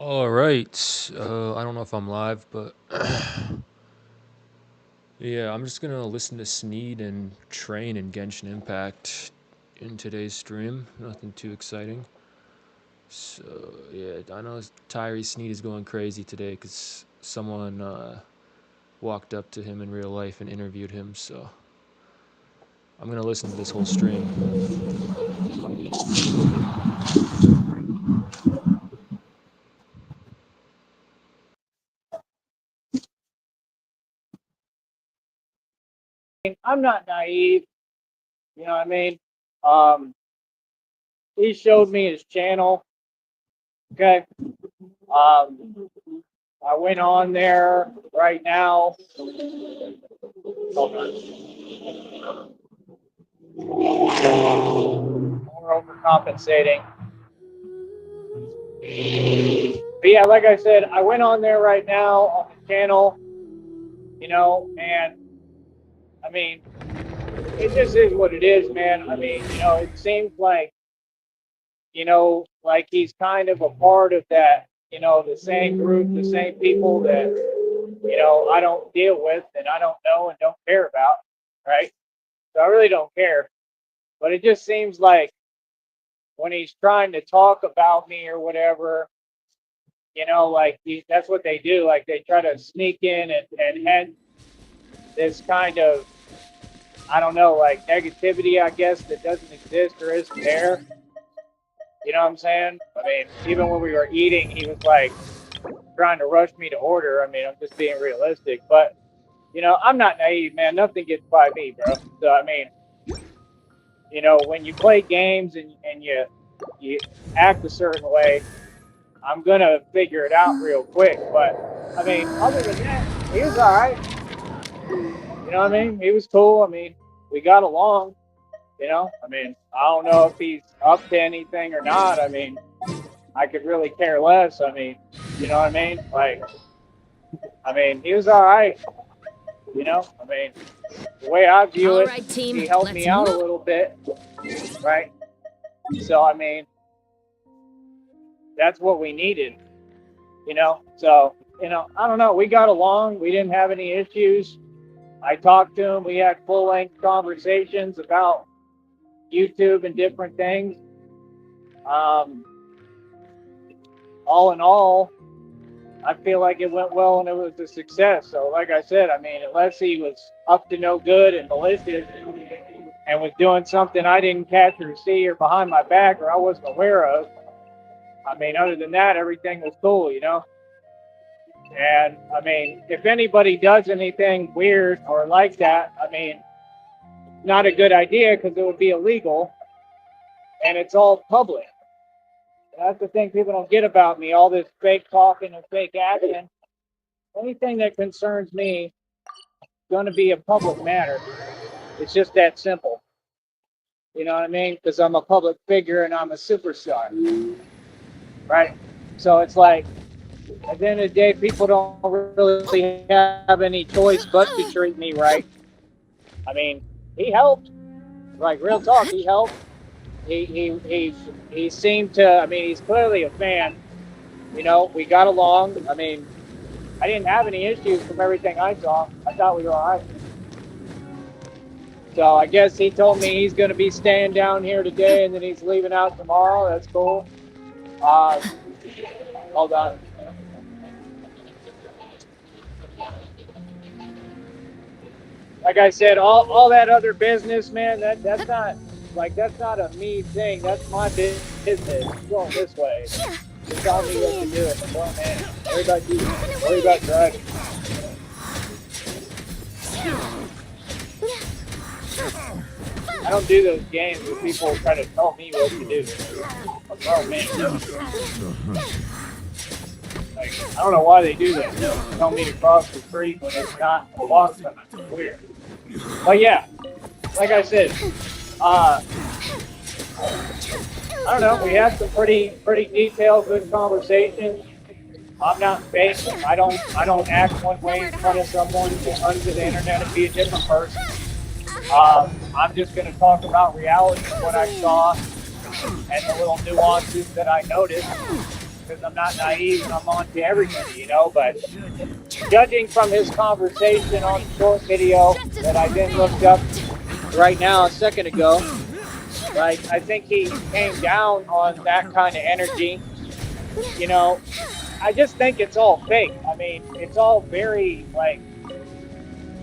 All right. I don't know if I'm live, but yeah, I'm just gonna listen to Sneed and Train and Genshin Impact in today's stream. Nothing too exciting. So yeah, I know Tyree Sneed is going crazy today because someone walked up to him in real life and interviewed him. So I'm gonna listen to this whole stream. I'm not naive, you know what I mean? Um, he showed me his channel. Okay. Um, I went on there right now. Hold on. More overcompensating. But yeah, like I said, I went on there right now on the channel, and I mean, it just is what it is, man. I mean, it seems like, like he's kind of a part of that, the same group, the same people that, I don't deal with and I don't know and don't care about, right? So I really don't care. But it just seems like when he's trying to talk about me or whatever, like that's what they do. Like they try to sneak in and head this kind of, I don't know, like negativity, I guess, that doesn't exist or isn't there. You know what I'm saying? I mean, even when we were eating, he was like trying to rush me to order. I mean, I'm just being realistic. But, I'm not naive, man. Nothing gets by me, bro. So, I mean, when you play games and you act a certain way, I'm going to figure it out real quick. But, I mean, other than that, he was all right. You know what I mean? He was cool. I mean, we got along. I mean, I don't know if he's up to anything or not. I mean, I could really care less. I mean, you know what I mean? Like, I mean, he was all right. I mean, the way I view All it, right, team, he helped let's me out a move. little bit, right? So, I mean, that's what we needed, So, I don't know. We got along. We didn't have any issues. I talked to him. We had full length conversations about YouTube and different things. Um, all in all, I feel like it went well and it was a success. So, like I said, I mean, unless he was up to no good and malicious and was doing something I didn't catch or see or behind my back or I wasn't aware of, I mean, other than that, everything was cool, And I mean, if anybody does anything weird or like that, I mean, not a good idea because it would be illegal and it's all public. That's the thing people don't get about me, all this fake talking and fake action. Anything that concerns me is going to be a public matter. It's just that simple. You know what I mean? Because I'm a public figure and I'm a superstar, right? So it's like, at the end of the day, people don't really have any choice but to treat me right. I mean, he helped. Like real talk, he helped. He seemed to. I mean, he's clearly a fan. We got along. I mean, I didn't have any issues from everything I saw. I thought we were all right. So I guess he told me he's going to be staying down here today and then he's leaving out tomorrow. That's cool. Uh, hold on. Like I said, all that other business, man, that's not that's not a me thing. That's my business. I'm going this way. Just tell me what to do. It. Well, man, worry about you. Worry about driving. I don't do those games where people try to tell me what to do. Oh man. Like, I don't know why they do that. They tell me to cross the street when it's not a walk sign. It's weird. But yeah, like I said, I don't know. We had some pretty detailed, good conversations. I'm not fake. I don't act one way in front of someone onto the internet and be a different person. I'm just going to talk about reality and what I saw and the little nuances that I noticed. because I'm not naive and I'm on to everybody, you know. But judging from his conversation on the short video that I then looked up right now a second ago, like I think he came down on that kind of energy. You know, I just think it's all fake. I mean, it's all very like,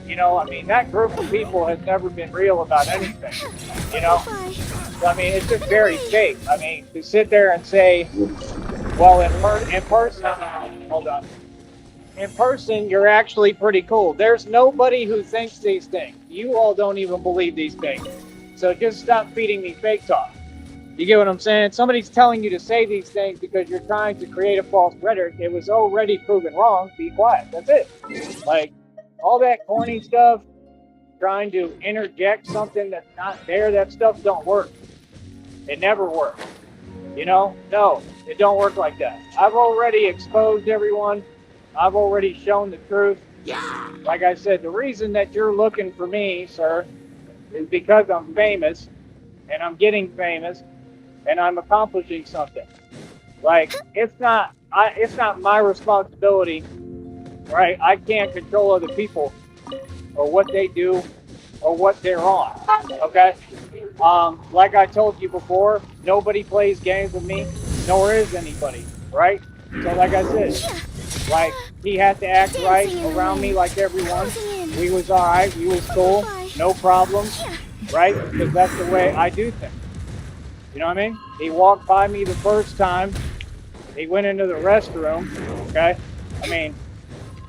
you know, I mean, that group of people has never been real about anything, you know? So, I mean, it's just very fake. I mean, to sit there and say, well, in person, hold on. In person, you're actually pretty cool. There's nobody who thinks these things. You all don't even believe these things. So just stop feeding me fake talk. You get what I'm saying? Somebody's telling you to say these things because you're trying to create a false rhetoric. It was already proven wrong. Be quiet. That's it. Like, all that corny stuff, trying to interject something that's not there, that stuff don't work. It never works. You know? No, it don't work like that. I've already exposed everyone. I've already shown the truth. Like I said, the reason that you're looking for me, sir, is because I'm famous, and I'm getting famous, and I'm accomplishing something. Like, it's not my responsibility, right? I can't control other people or what they do or what they're on. Okay? Like I told you before, nobody plays games with me, nor is anybody, right? So like I said, like he had to act right around me like everyone. We was all right, we was cool, no problems, right? Because that's the way I do things. You know what I mean? He walked by me the first time. He went into the restroom. Okay? I mean,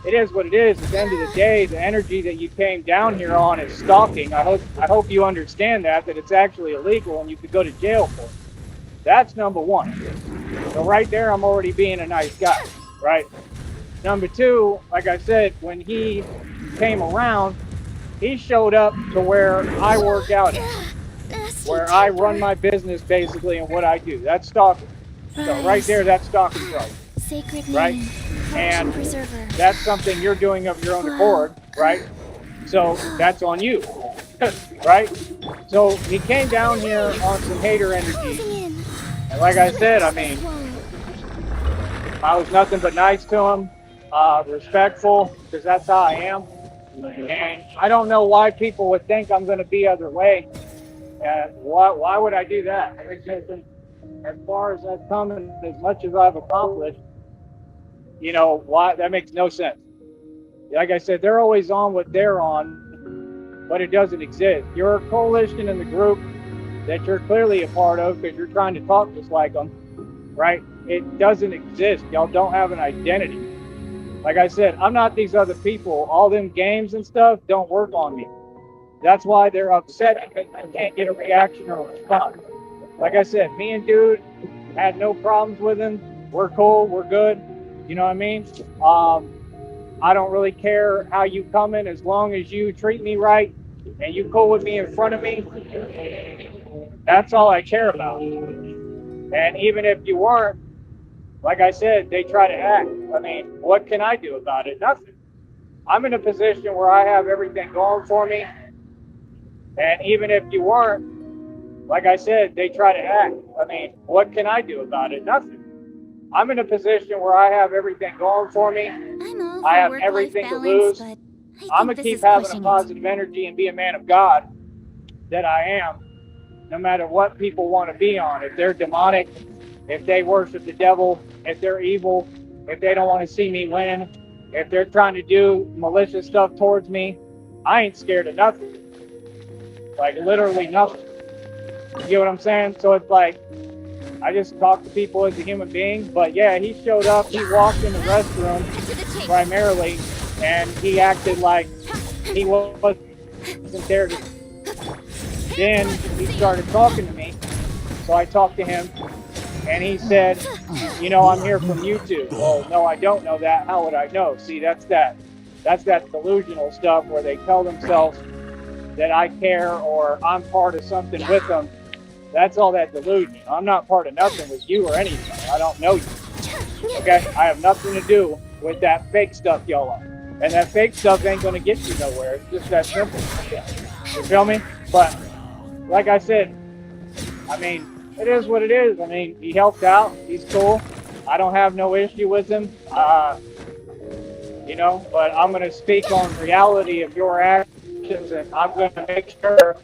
it is what it is. At the end of the day, the energy that you came down here on is stalking. I hope you understand that it's actually illegal and you could go to jail for it. That's number one. So right there, I'm already being a nice guy, right? Number two, like I said, when he came around, he showed up to where I work out at, where I run my business basically and what I do. That's stalking. So right there, that's stalking charge. Sacred right? name, And preserver. that's something you're doing of your own accord, right? So that's on you, right? So he came down here on some hater energy. And like I said, I mean, I was nothing but nice to him, respectful, because that's how I am. And I don't know why people would think I'm going to be other way. Why would I do that? As far as I've come and as much as I've accomplished, you know, why that makes no sense. Like I said, they're always on what they're on, but it doesn't exist. You're a coalition in the group that you're clearly a part of because you're trying to talk just like them, right? It doesn't exist. Y'all don't have an identity. Like I said, I'm not these other people. All them games and stuff don't work on me. That's why they're upset because I can't get a reaction or a response. Like I said, me and dude had no problems with him. We're cool. We're good. You know what I mean? I don't really care how you come in as long as you treat me right and you cool with me in front of me. That's all I care about. And even if you weren't, like I said, they try to act. I mean, what can I do about it? Nothing. I'm in a position where I have everything going for me. And even if you weren't, like I said, they try to act. I mean, what can I do about it? Nothing. I'm in a position where I have everything going for me. I have everything to lose. I'm going to keep having a positive energy and be a man of God that I am, no matter what people want to be on. If they're demonic, if they worship the devil, if they're evil, if they don't want to see me win, if they're trying to do malicious stuff towards me, I ain't scared of nothing. Like, literally nothing. You get what I'm saying? So it's like, I just talk to people as a human being. But yeah, he showed up, he walked in the restroom primarily, and he acted like he wasn't there. Then he started talking to me. So I talked to him, and he said, you know, I'm here from YouTube. Well, no, I don't know that. How would I know? See, that's that delusional stuff where they tell themselves that I care or I'm part of something with them. That's all that delusion. I'm not part of nothing with you or anything. I don't know you. Okay? I have nothing to do with that fake stuff y'all are. And that fake stuff ain't going to get you nowhere. It's just that simple. You feel me? But like I said, I mean, it is what it is. I mean, he helped out. He's cool. I don't have no issue with him. You know, but I'm going to speak on reality of your actions, and I'm going to make sure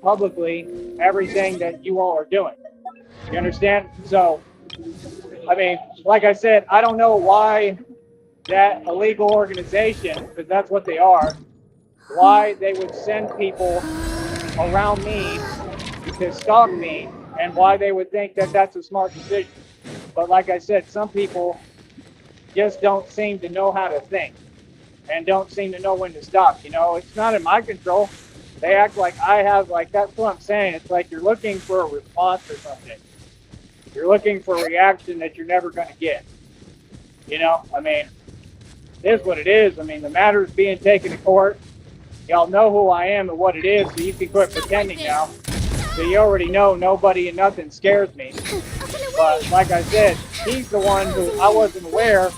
publicly everything that you all are doing. You understand? So, I mean, like I said, I don't know why that illegal organization, because that's what they are, why they would send people around me to stalk me, and why they would think that that's a smart decision. But like I said, some people just don't seem to know how to think and don't seem to know when to stop. You know, it's not in my control. They act like I have, like, that's what I'm saying. It's like you're looking for a response or something. You're looking for a reaction that you're never going to get. You know, I mean, it is what it is. I mean, the matter is being taken to court. Y'all know who I am and what it is, so you can quit pretending now. So you already know nobody and nothing scares me. But like I said, he's the one who I wasn't aware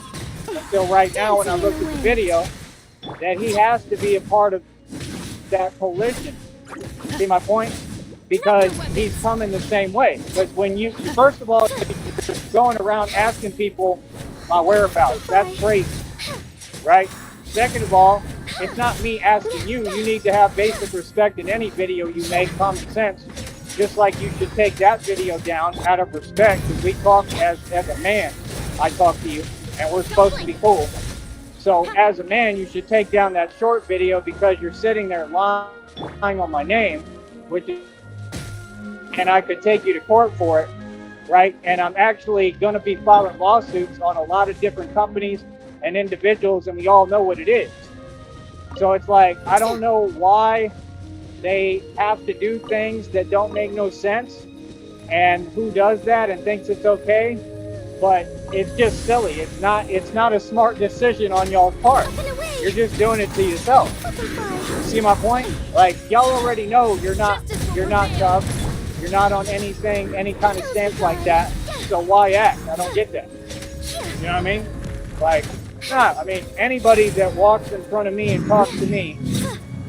until right now when I looked at the video that he has to be a part of that coalition. See my point? Because he's coming the same way. Because when you, first of all, you're going around asking people my whereabouts, that's crazy, right? Second of all, it's not me asking you. You need to have basic respect in any video you make, common sense. Just like you should take that video down out of respect, because we talk as a man. I talk to you, and we're supposed to be cool. So as a man, you should take down that short video because you're sitting there lying on my name, which is, and I could take you to court for it, right? And I'm actually going to be filing lawsuits on a lot of different companies and individuals, and we all know what it is. So it's like, I don't know why they have to do things that don't make no sense, and who does that and thinks it's okay, but it's just silly. It's not a smart decision on y'all's part. You're just doing it to yourself. See my point? Like, y'all already know you're not tough. You're not on anything, any kind of stance like that. So why act? I don't get that. You know what I mean? Like, nah, I mean, anybody that walks in front of me and talks to me,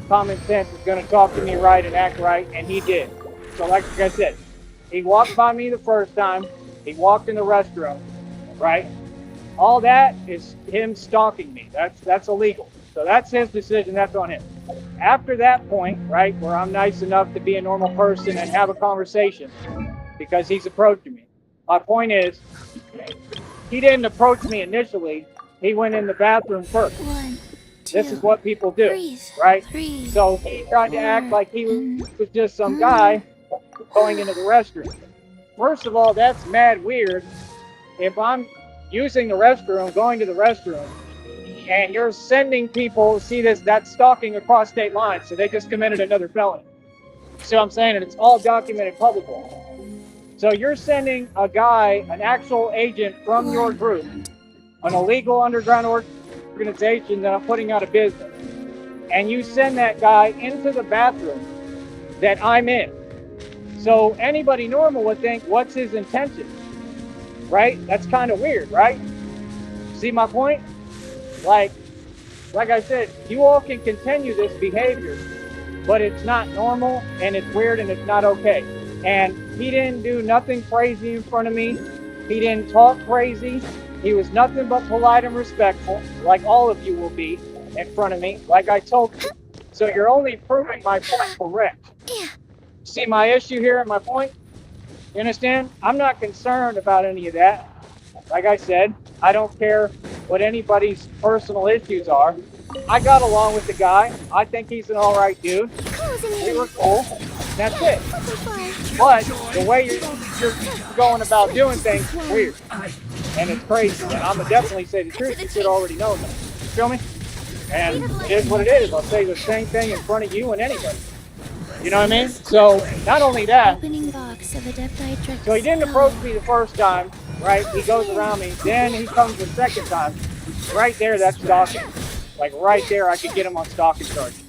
common sense is going to talk to me right and act right, and he did. So like I said, he walked by me the first time. He walked in the restroom, right? All that is him stalking me. That's illegal. So that's his decision. That's on him. After that point, right, where I'm nice enough to be a normal person and have a conversation because he's approaching me. My point is, he didn't approach me initially. He went in the bathroom first. This is what people do, right? So he tried to act like he was just some guy going into the restroom. First of all, that's mad weird. If I'm using the restroom, going to the restroom, and you're sending people, see this, that's stalking across state lines, so they just committed another felony. See what I'm saying? And it's all documented publicly. So you're sending a guy, an actual agent from your group, an illegal underground organization that I'm putting out of business, and you send that guy into the bathroom that I'm in. So anybody normal would think, what's his intention? Right? That's kind of weird, right? See my point? Like I said, you all can continue this behavior, but it's not normal, and it's weird, and it's not okay. And he didn't do nothing crazy in front of me. He didn't talk crazy. He was nothing but polite and respectful, like all of you will be in front of me, like I told you. So you're only proving my point correct. See my issue here and my point? You understand? I'm not concerned about any of that. Like I said, I don't care what anybody's personal issues are. I got along with the guy. I think he's an all right dude. We were cool. That's it. But the way you're going about doing things is weird. And it's crazy. And I'm going to definitely say the truth. You should already know that. You feel me? And it is what it is. I'll say the same thing in front of you and anybody. You know what I mean? So, not only that, so he didn't approach me the first time, right? He goes around me. Then he comes the second time. Right there, that's stalking. Like, right there, I could get him on stalking charges.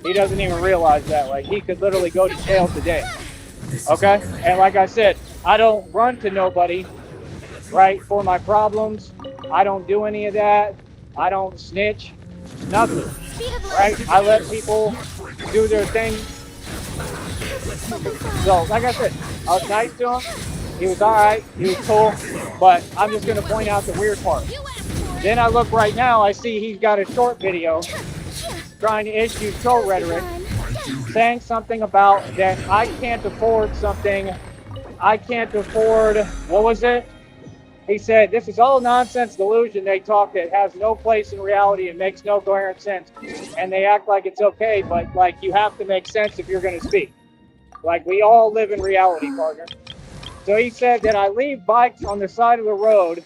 He doesn't even realize that. Like, he could literally go to jail today. Okay? And like I said, I don't run to nobody, right, for my problems. I don't do any of that. I don't snitch. Nothing. Right? I let people do their thing. So, like I said, I was nice to him. He was all right. He was cool. But I'm just going to point out the weird part. Then I look right now, I see he's got a short video trying to issue troll rhetoric, saying something about that I can't afford something. I can't afford, what was it? He said, this is all nonsense delusion they talk that has no place in reality and makes no coherent sense. And they act like it's okay, but like you have to make sense if you're going to speak. Like we all live in reality, partner. So he said that I leave bikes on the side of the road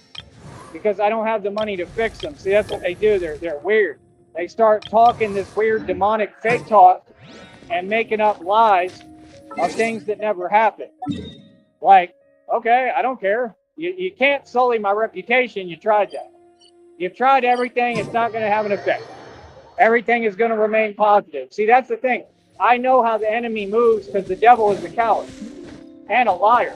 because I don't have the money to fix them. See, that's what they do. They're weird. They start talking this weird demonic fake talk and making up lies of things that never happened. Like, okay, I don't care. You can't sully my reputation. You tried that. You've tried everything. It's not going to have an effect. Everything is going to remain positive. See, that's the thing. I know how the enemy moves because the devil is a coward and a liar.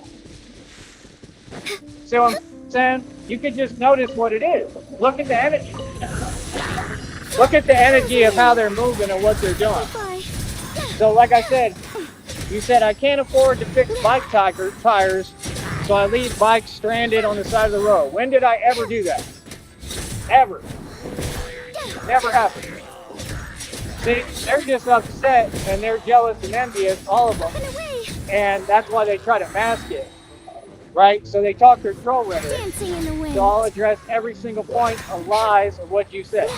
See what I'm saying? You can just notice what it is. Look at the energy. Look at the energy of how they're moving and what they're doing. So like I said, you said I can't afford to fix bike tires, so I leave bikes stranded on the side of the road. When did I ever do that? Ever. Never happened. See, they're just upset and they're jealous and envious, all of them. And that's why they try to mask it. Right? So they talk their troll rhetoric. So I'll address every single point of lies of what you said.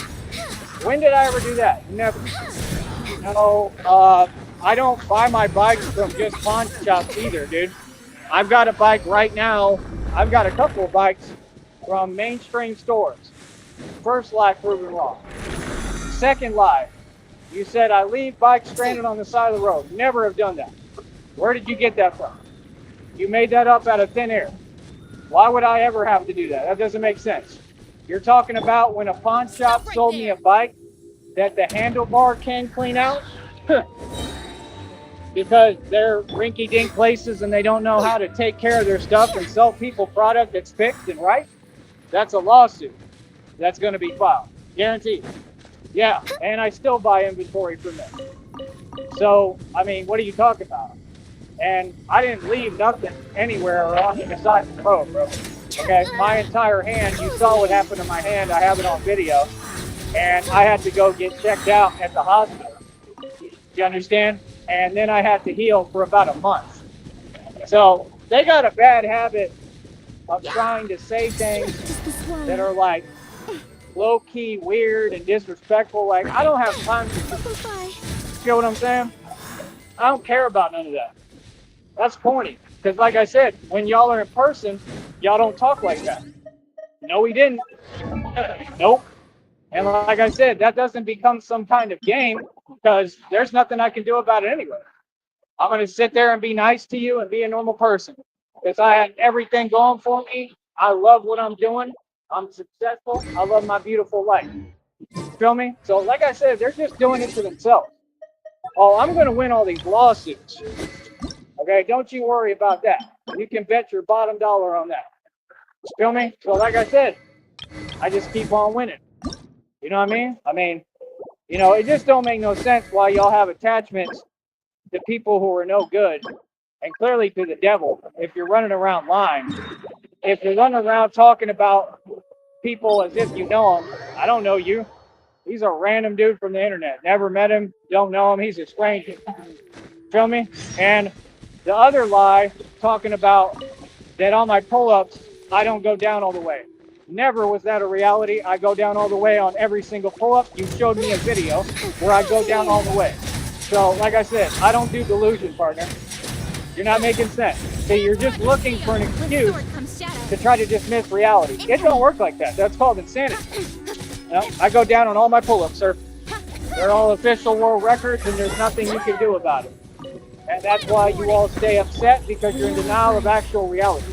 When did I ever do that? Never. No, I don't buy my bikes from just pawn shops either, dude. I've got a bike right now. I've got a couple of bikes from mainstream stores. First lie proven wrong. Second lie, you said I leave bikes stranded on the side of the road. Never have done that. Where did you get that from? You made that up out of thin air. Why would I ever have to do that? That doesn't make sense. You're talking about when a pawn shop sold me a bike that the handlebar can clean out? Because they're rinky-dink places and they don't know how to take care of their stuff and sell people product that's fixed and right? That's a lawsuit that's going to be filed. Guaranteed. Yeah, and I still buy inventory from them. So, I mean, what are you talking about? And I didn't leave nothing anywhere around the side of the road, bro. Okay, my entire hand, you saw what happened to my hand. I have it on video. And I had to go get checked out at the hospital. You understand? And then I had to heal for about a month. So they got a bad habit of trying to say things that are like low-key weird and disrespectful. Like, I don't have time to, you know what I'm saying? I don't care about none of that. That's corny. Because like I said, when y'all are in person, y'all don't talk like that. No, we didn't. Nope. And like I said, that doesn't become some kind of game because there's nothing I can do about it anyway. I'm going to sit there and be nice to you and be a normal person because I had everything going for me. I love what I'm doing. I'm successful. I love my beautiful life. Feel me? So like I said, they're just doing it to themselves. Oh, I'm going to win all these lawsuits. Okay, don't you worry about that. You can bet your bottom dollar on that. Feel me? So like I said, I just keep on winning. You know what I mean? You know, it just don't make no sense why y'all have attachments to people who are no good and clearly to the devil if you're running around lying. If you're running around talking about people as if you know them, I don't know you. He's a random dude from the internet. Never met him, don't know him. He's a stranger. Feel me? And the other lie, talking about that on my pull-ups, I don't go down all the way. Never was that a reality. I go down all the way on every single pull-up. You showed me a video where I go down all the way. So, like I said, I don't do delusion, partner. You're not making sense. See, you're just looking for an excuse to try to dismiss reality. It don't work like that. That's called insanity. No, I go down on all my pull-ups, sir. They're all official world records, and there's nothing you can do about it. And that's why you all stay upset, because you're in denial of actual reality.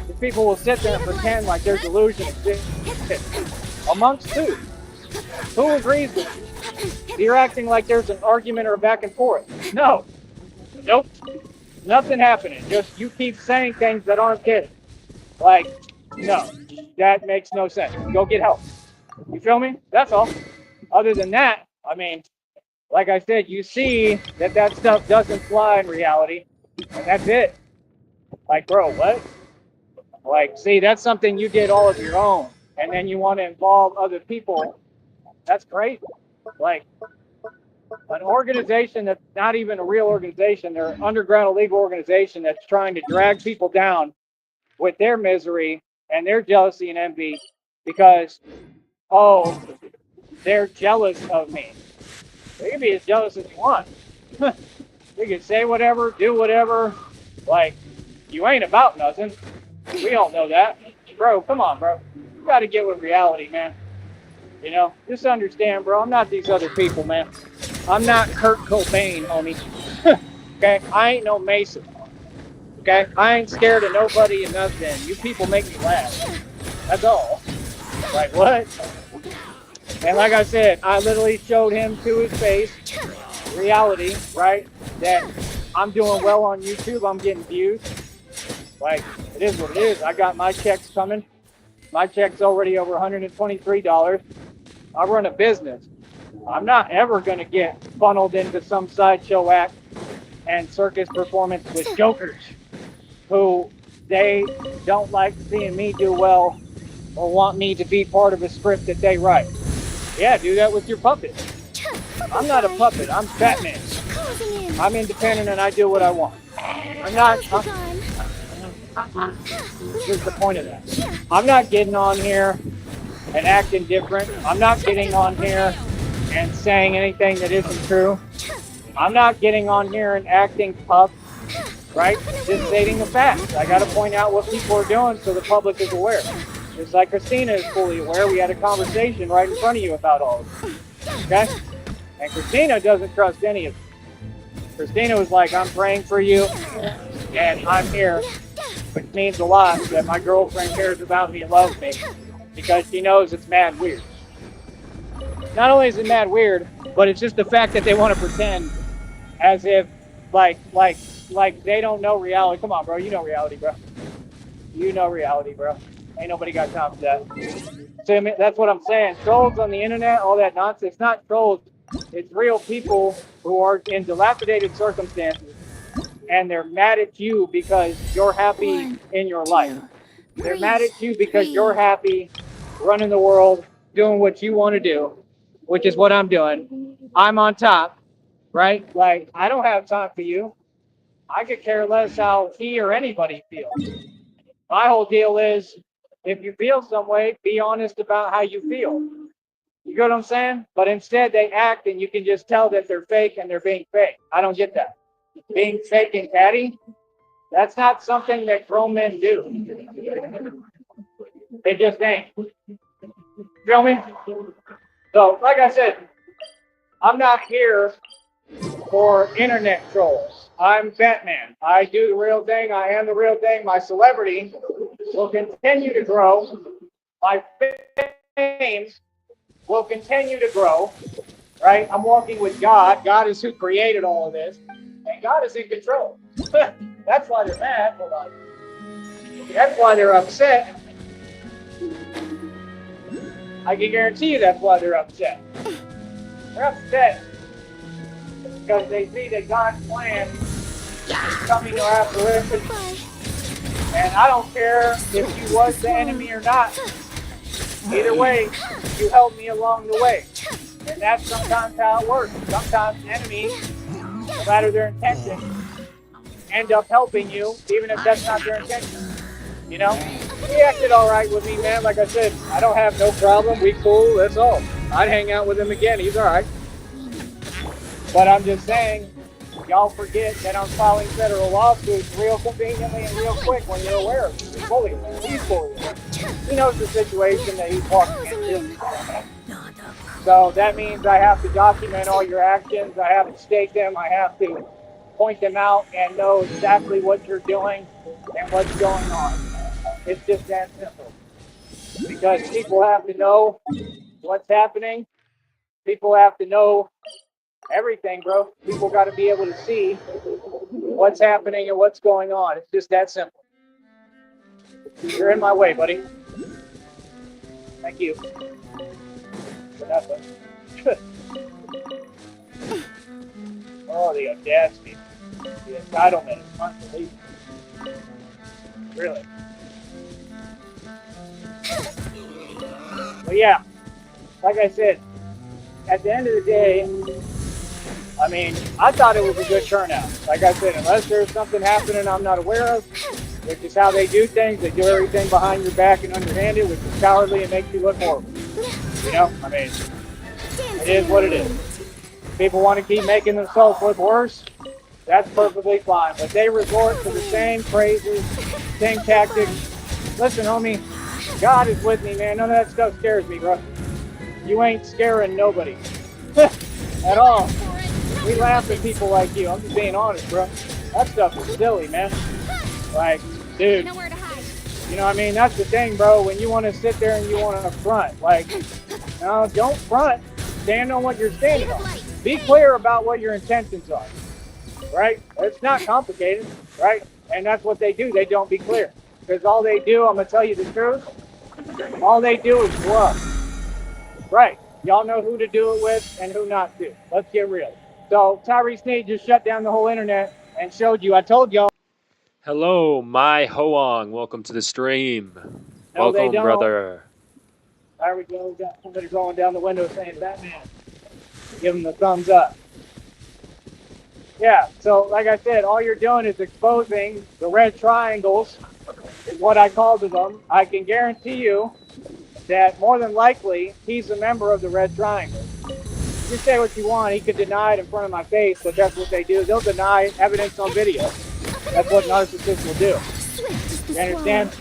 The people will sit there and pretend like their delusion exists. Amongst who? Who agrees with you? You're acting like there's an argument or a back and forth. No. Nope. Nothing happening. Just you keep saying things that aren't kidding. Like, no. That makes no sense. Go get help. You feel me? That's all. Other than that, I mean, like I said, you see that stuff doesn't fly in reality, and that's it. Like, bro, what? Like, see, that's something you did all of your own, and then you want to involve other people. That's great. Like, an organization that's not even a real organization, they're an underground illegal organization that's trying to drag people down with their misery and their jealousy and envy because, oh, they're jealous of me. They can be as jealous as you want. You can say whatever, do whatever. Like, you ain't about nothing. We all know that. Bro, come on, bro. You got to get with reality, man. You know, just understand, bro. I'm not these other people, man. I'm not Kurt Cobain, homie. Okay? I ain't no Mason. Okay? I ain't scared of nobody and nothing. You people make me laugh. That's all. Like, what? And like I said, I literally showed him to his face reality, right? That I'm doing well on YouTube. I'm getting views. Like, it is what it is. I got my checks coming. My check's already over $123. I run a business. I'm not ever going to get funneled into some sideshow act and circus performance with jokers who they don't like seeing me do well or want me to be part of a script that they write. Yeah, do that with your puppet. I'm not a puppet. I'm Batman. I'm independent and I do what I want. I'm not. Here's the point of that. I'm not getting on here and acting different. I'm not getting on here and saying anything that isn't true. I'm not getting on here and acting tough, right? Just stating the facts. I got to point out what people are doing so the public is aware. Just like Christina is fully aware. We had a conversation right in front of you about all of this. Okay? And Christina doesn't trust any of it. Christina was like, I'm praying for you and I'm here, which means a lot that my girlfriend cares about me and loves me because she knows it's mad weird. Not only is it mad weird, but it's just the fact that they want to pretend as if like they don't know reality. Come on, bro. You know reality, bro. You know reality, bro. Ain't nobody got time for that. So I mean, that's what I'm saying. Trolls on the internet, all that nonsense. It's not trolls. It's real people who are in dilapidated circumstances, and they're mad at you because you're happy in your life. They're mad at you because you're happy running the world, doing what you want to do, which is what I'm doing. I'm on top, right? Like, I don't have time for you. I could care less how he or anybody feels. My whole deal is if you feel some way, be honest about how you feel. You get what I'm saying? But instead, they act and you can just tell that they're fake and they're being fake. I don't get that. Being fake and catty, that's not something that grown men do. It just ain't. Feel me? So, like I said, I'm not here for internet trolls. I'm Batman. I do the real thing. I am the real thing. My celebrity will continue to grow. My fame will continue to grow. Right? I'm walking with God. God is who created all of this. And God is in control. That's why they're mad. Hold on. That's why they're upset. I can guarantee you that's why they're upset. They're upset because they see that God's plan is coming to fruition. And I don't care if you was the enemy or not. Either way, you helped me along the way. And that's sometimes how it works. Sometimes enemies, no matter their intention, end up helping you, even if that's not their intention. You know? He acted all right with me, man. Like I said, I don't have no problem. We cool. That's all. I'd hang out with him again. He's all right. But I'm just saying, y'all forget that I'm filing federal lawsuits real conveniently and real quick when you're aware of it. He's fully aware. He's fully aware. He knows the situation that he's walking into. So that means I have to document all your actions. I have to state them. I have to point them out and know exactly what you're doing and what's going on. It's just that simple. Because people have to know what's happening. People have to know everything, bro. People got to be able to see what's happening and what's going on. It's just that simple. You're in my way, buddy. Thank you. For nothing. Oh, the audacity. The entitlement is unbelievable. Really. But yeah, like I said, at the end of the day, I mean, I thought it was a good turnout. Like I said, unless there's something happening I'm not aware of, which is how they do things, they do everything behind your back and underhanded, which is cowardly and makes you look horrible. You know, I mean, it is what it is. People want to keep making themselves look worse. That's perfectly fine. But they resort to the same phrases, same tactics. Listen, homie, God is with me, man. None of that stuff scares me, bro. You ain't scaring nobody at all. We laugh at people like you. I'm just being honest, bro. That stuff is silly, man. Like, dude, you know what I mean? That's the thing, bro. When you want to sit there and you want to front, like, no, don't front. Stand on what you're standing on. Be clear about what your intentions are, right? It's not complicated, right? And that's what they do. They don't be clear. Because all they do, I'm going to tell you the truth, all they do is bluff. Right. Y'all know who to do it with and who not to. Let's get real. So Sneed just shut down the whole internet and showed you. I told y'all. Hello, my Hoang. Welcome to the stream. No, they Welcome, don't. brother. There we go. Got somebody rolling down the window saying Batman. Give them the thumbs up. Yeah, so like I said, all you're doing is exposing the red triangles, is what I called them. I can guarantee you that more than likely he's a member of the red triangle. You say what you want, he could deny it in front of my face, but that's what they do. They'll deny evidence on video. That's what narcissists will do. You understand?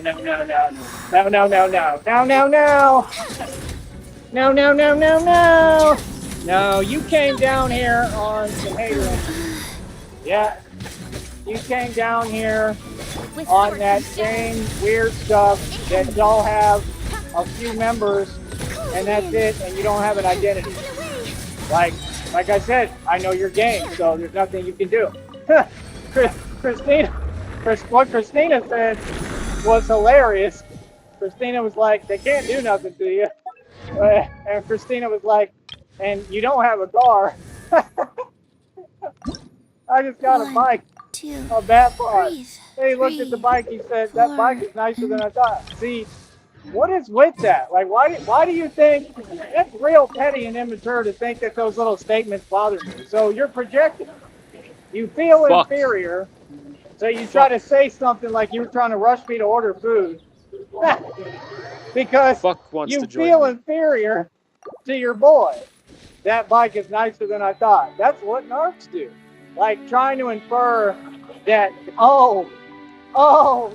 No, no, no, no. No, no, no, no. No, no, no. No, no, no, no, no. No, you came down here on some hater energy. Yeah. You came down here on that same weird stuff that y'all have a few members and that's it, and you don't have an identity. Like I said, I know your game, so there's nothing you can do. What Christina said was hilarious. Christina was like, they can't do nothing to you. And Christina was like, and you don't have a car. I just got a bike. A bad part. He looked at the bike, he said, that bike is nicer than I thought. See, what is with that? Like, why do you think it's real petty and immature to think that those little statements bother you? So you're projecting. You feel inferior, so you try to say something like you were trying to rush me to order food because you feel inferior to your boy. That bike is nicer than I thought. That's what narcs do. Like trying to infer that, oh,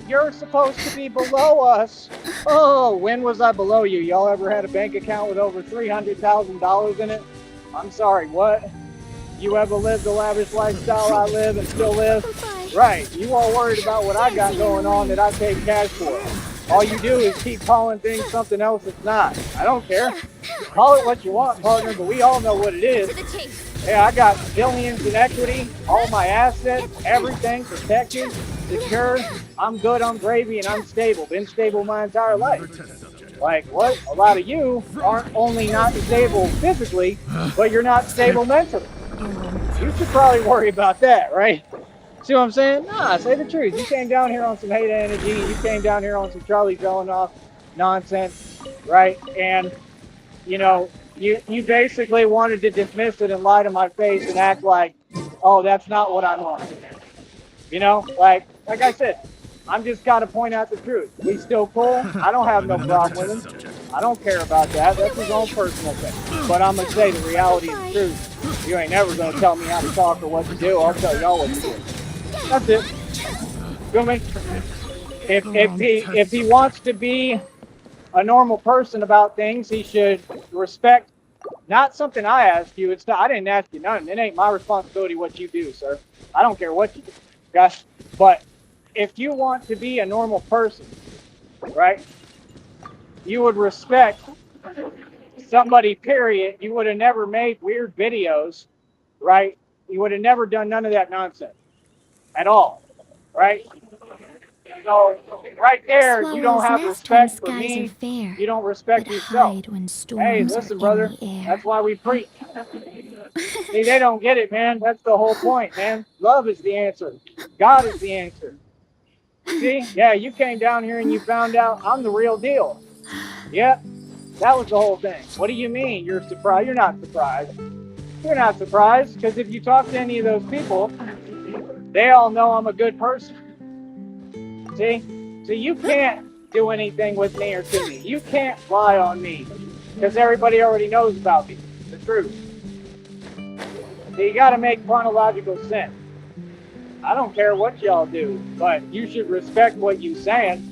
you're supposed to be below us. Oh, when was I below you? Y'all ever had a bank account with over $300,000 in it? I'm sorry, what? You ever lived the lavish lifestyle I live and still live? Right, you all worried about what I got going on that I pay cash for. All you do is keep calling things something else it's not. I don't care. Call it what you want, partner, but we all know what it is. Yeah, I got billions in equity, all my assets, everything protected, secure. I'm good, I'm gravy, and I'm stable. Been stable my entire life. Like what? A lot of you aren't only not stable physically, but you're not stable mentally. You should probably worry about that, right? See what I'm saying? Nah, say the truth. You came down here on some hate energy. You came down here on some Charlie Zelenoff nonsense, right? And, you know, you basically wanted to dismiss it and lie to my face and act like, oh, that's not what I want. You know, like I said, I'm just got to point out the truth. We still cool. I don't have no problem with him. I don't care about that. That's his own personal thing. But I'm going to say the reality is the truth. You ain't never going to tell me how to talk or what to do. I'll tell y'all what to do. That's it. Feel me? If he wants to be a normal person about things, he should respect not something I asked you. It's not, I didn't ask you nothing. It ain't my responsibility what you do, sir. I don't care what you do. Gosh, but if you want to be a normal person, right, you would respect somebody, period. You would have never made weird videos, right? You would have never done none of that nonsense at all, right? So right there, you don't have respect for me. You don't respect yourself. Hey, listen, brother, that's why we preach. See, they don't get it, man. That's the whole point, man. Love is the answer. God is the answer. See, yeah, you came down here and you found out I'm the real deal. Yeah, that was the whole thing. What do you mean you're surprised? You're not surprised. You're not surprised because if you talk to any of those people, they all know I'm a good person. See? So you can't do anything with me or to me. You can't lie on me because everybody already knows about me. The truth. So you got to make chronological sense. I don't care what y'all do, but you should respect what you're saying,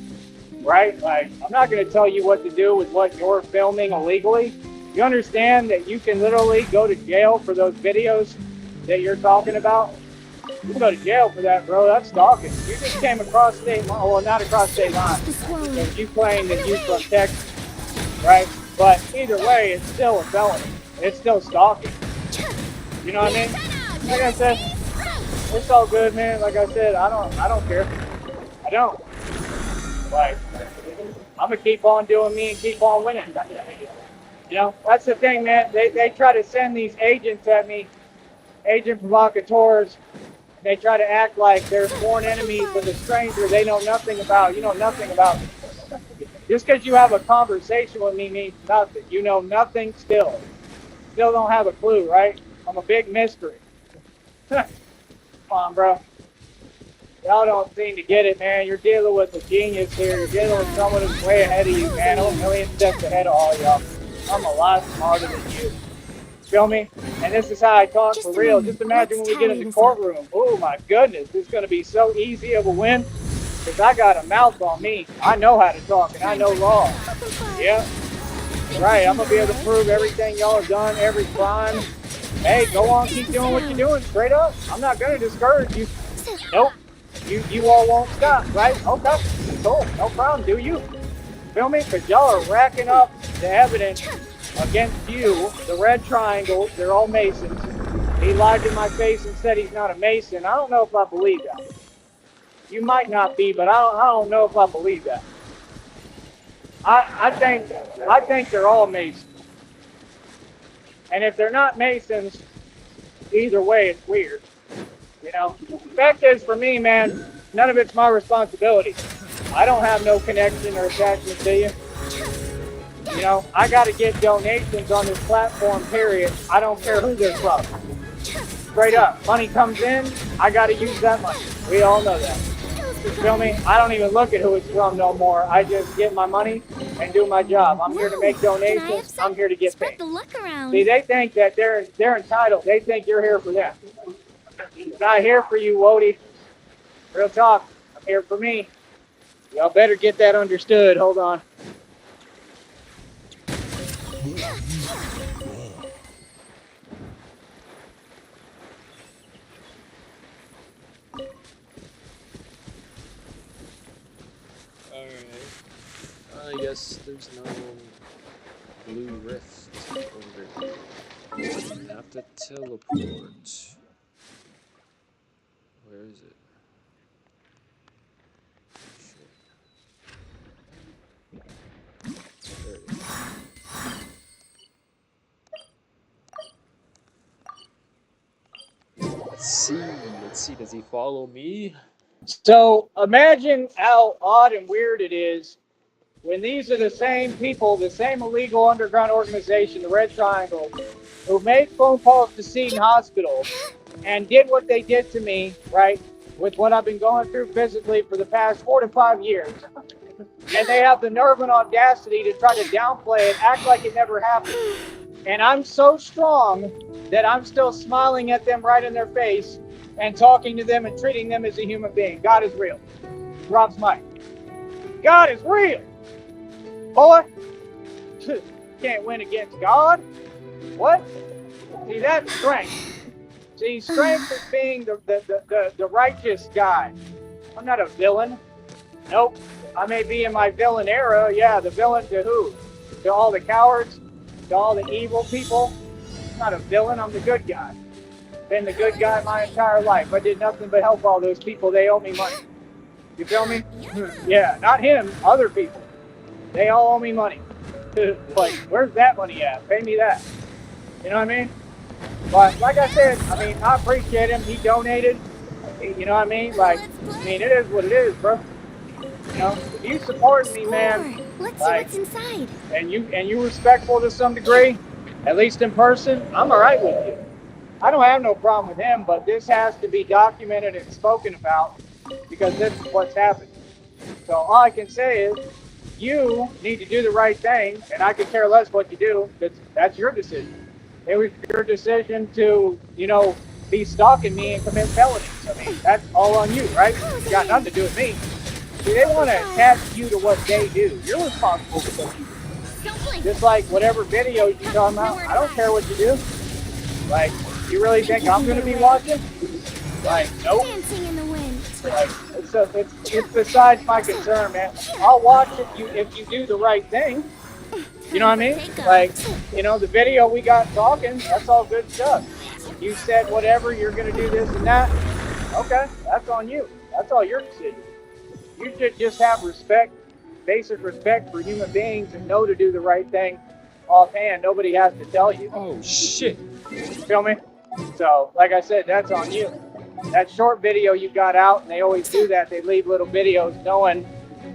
right? Like, I'm not going to tell you what to do with what you're filming illegally. You understand that you can literally go to jail for those videos that you're talking about? You can go to jail for that, bro. That's stalking. You just came across state line. Well, not across state line. Because you claim that you're from Texas, right? But either way, it's still a felony. It's still stalking. You know what I mean? Like I said, it's all good, man. Like I said, I don't care. I don't. Like, I'm gonna keep on doing me and keep on winning. You know, that's the thing, man. They try to send these agents at me, agent provocateurs. They try to act like they're sworn enemies of a stranger they know nothing about. You know nothing about me. Just because you have a conversation with me means nothing. You know nothing still. Still don't have a clue, right? I'm a big mystery. Come on, bro. Y'all don't seem to get it, man. You're dealing with a genius here. You're dealing with someone who's way ahead of you, man. I'm a million steps ahead of all y'all. I'm a lot smarter than you. Feel me? And this is how I talk for real. Just imagine when we get in the courtroom. Oh my goodness, it's going to be so easy of a win because I got a mouth on me. I know how to talk and I know law. Yeah, right. I'm going to be able to prove everything y'all have done, every crime. Hey, go on, keep doing what you're doing, straight up. I'm not going to discourage you. Nope. You all won't stop, right? Okay, cool. No problem. Do you? Feel me? Because y'all are racking up the evidence against you, the red triangle. They're all Masons. He lied to my face and said he's not a Mason. I don't know if I believe that. You might not be, but I don't know if I believe that. I think they're all Masons. And if they're not Masons, either way, it's weird. You know, the fact is, for me, man, none of it's my responsibility. I don't have no connection or attachment to you. You know, I got to get donations on this platform, period. I don't care who they're from. Straight up. Money comes in, I got to use that money. We all know that. You feel me? I don't even look at who it's from no more. I just get my money and do my job. I'm here to make donations. I'm here to get paid. See, they think that they're entitled. They think you're here for them. I'm not here for you, Wody. Real talk. I'm here for me. Y'all better get that understood. Hold on. Alright. I guess there's no blue rift over here. I have to teleport. Where is it? Shit. There it is. Let's see, does he follow me? So imagine how odd and weird it is when these are the same people, the same illegal underground organization, the Red Triangle, who made phone calls to Sneed Hospital and did what they did to me, right, with what I've been going through physically for the past 4 to 5 years. And they have the nerve and audacity to try to downplay it, act like it never happened. And I'm so strong that I'm still smiling at them right in their face and talking to them and treating them as a human being. God is real. Drops mic. God is real. Boy, can't win against God. What? See, that's strength. See, strength is being the righteous guy. I'm not a villain. Nope. I may be in my villain era. Yeah, the villain to who? To all the cowards? To all the evil people? I'm not a villain. I'm the good guy. Been the good guy my entire life. I did nothing but help all those people. They owe me money. You feel me? Yeah, not him. Other people. They all owe me money. Like, where's that money at? Pay me that. You know what I mean? But like I said, I mean, I appreciate him. He donated. You know what I mean? Like, I mean, it is what it is, bro. You know, if you support me, man, Let's see Like, what's inside. and you respectful to some degree, at least in person, I'm all right with you. I don't have no problem with him, but this has to be documented and spoken about because this is what's happening. So all I can say is you need to do the right thing, and I could care less what you do. That's your decision. It was your decision to, be stalking me and commit felonies. I mean, that's all on you, right? Close It's it got nothing in. to do with me. See, they Oh want to goodbye. attach you to what they do. You're responsible for what you do. Don't blink. Just like whatever videos you're talking about, Nowhere to I don't care hide. what you do. Like, you really think I'm going to be watching? Like, nope. Dancing in the wind. Like, it's besides my concern, man. I'll watch if you do the right thing. You know what I mean? Like, the video we got talking, that's all good stuff. You said whatever, you're going to do this and that. Okay, that's on you. That's all your decision. You should just have respect, basic respect for human beings and know to do the right thing offhand. Nobody has to tell you. Oh shit. Feel me? So, like I said, that's on you. That short video you got out, and they always do that. They leave little videos knowing